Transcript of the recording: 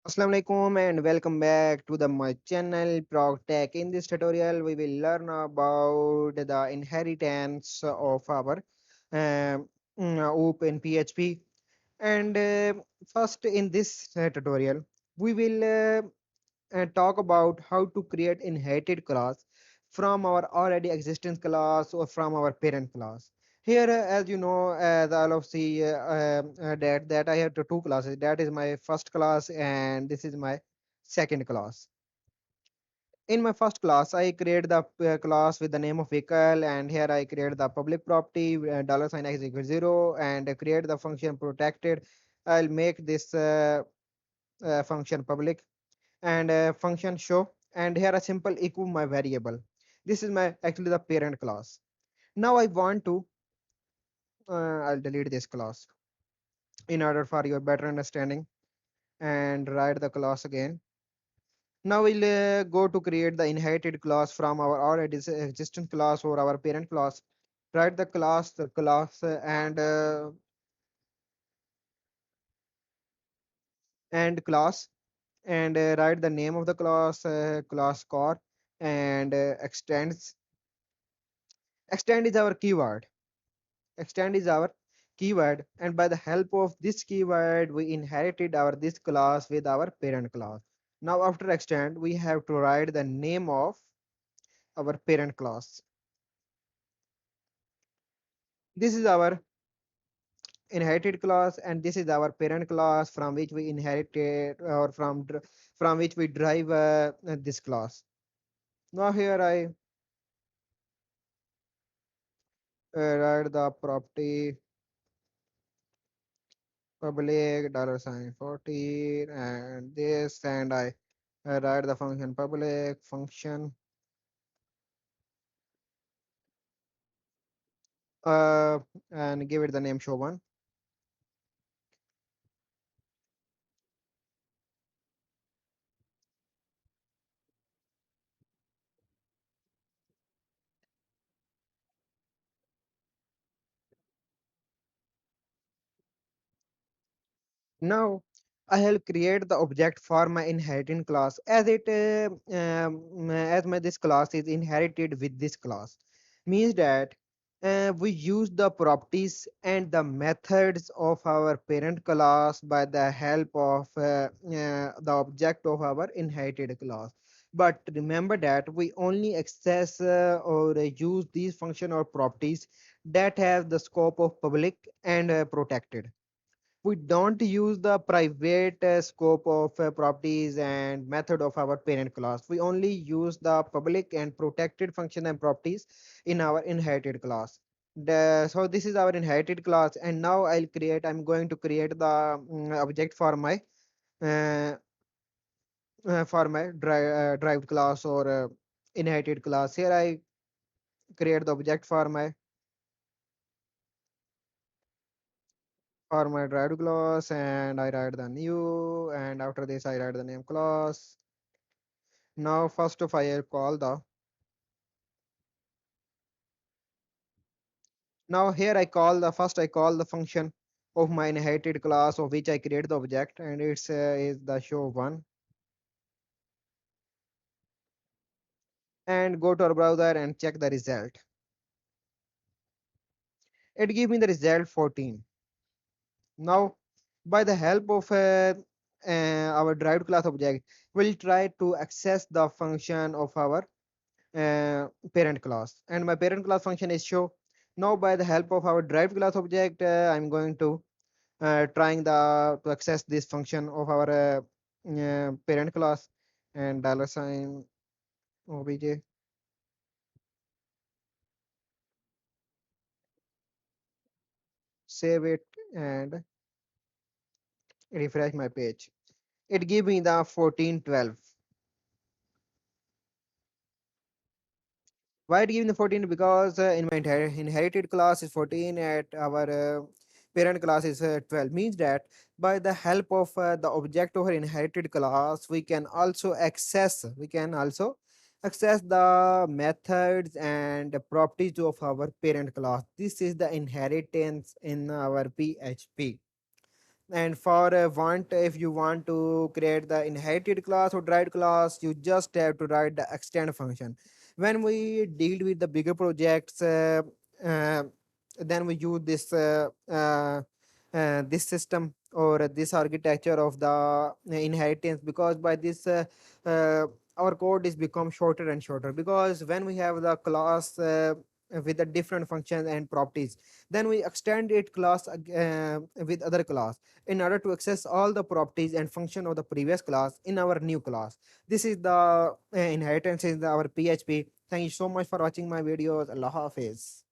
Assalamu alaikum and welcome back to the my channel ProgTech. In this tutorial, we will learn about the inheritance of our OOP in PHP. And first, in this tutorial, we will talk about how to create inherited class from our already existing class or from our parent class. Here, as you know, as all of see that I have two classes. That is my first class, and this is my second class. In my first class, I create the class with the name of vehicle, and here I create the public property $sign x equals 0, and create the function protected. I'll make this function public and function show, and here a simple echo my variable. This is my actually the parent class. Now I want to I'll delete this class in order for your better understanding and write the class again. Now we'll go to create the inherited class from our already existing class or our parent class. Write and class, and write the name of the class, class core, and extend is our keyword. Extend is our keyword, and by the help of this keyword we inherited our this class with our parent class. Now after extend we have to write the name of our parent class. This is our inherited class, and this is our parent class from which we inherited or from which we drive this class. Now here I write the property public $14 and this, and I write the function public function uh, and give it the name show one. Now I'll create the object for my inheriting class as as my this class is inherited with this class. Means that we use the properties and the methods of our parent class by the help of the object of our inherited class. But remember that we only access or use these function or properties that have the scope of public and protected. We don't use the private scope of properties and method of our parent class. We only use the public and protected function and properties in our inherited class. So this is our inherited class, and now I'm going to create the object uh, for my derived class or inherited class. Here I create the object for my derived class, and I write the new, and after this I write the name class. Now first of I call the now here I call the function of my inherited class of which I create the object, and it's is the show one, and go to our browser and check the result. It give me the result 14. Now by the help of our derived class object, we'll try to access the function of our parent class, and my parent class function is show. Now by the help of our derived class object, I'm going to trying the to access this function of our parent class, and $sign obj, save it, and refresh my page. It give me the 1412. Why it give me the 14? Because in my inherited class is 14, at our parent class is 12. Means that by the help of the object of our inherited class, we can also access the methods and the properties of our parent class. This is the inheritance in our PHP. And for want, if you want to create the inherited class or derived class, you just have to write the extend function. When we deal with the bigger projects, uh, then we use this system or this architecture of the inheritance, because by this uh, our code is become shorter and shorter, because when we have the class with the different functions and properties, then we extend it class with other class in order to access all the properties and function of the previous class in our new class. This is the inheritance in our PHP. Thank you so much for watching my videos. Allah Hafiz.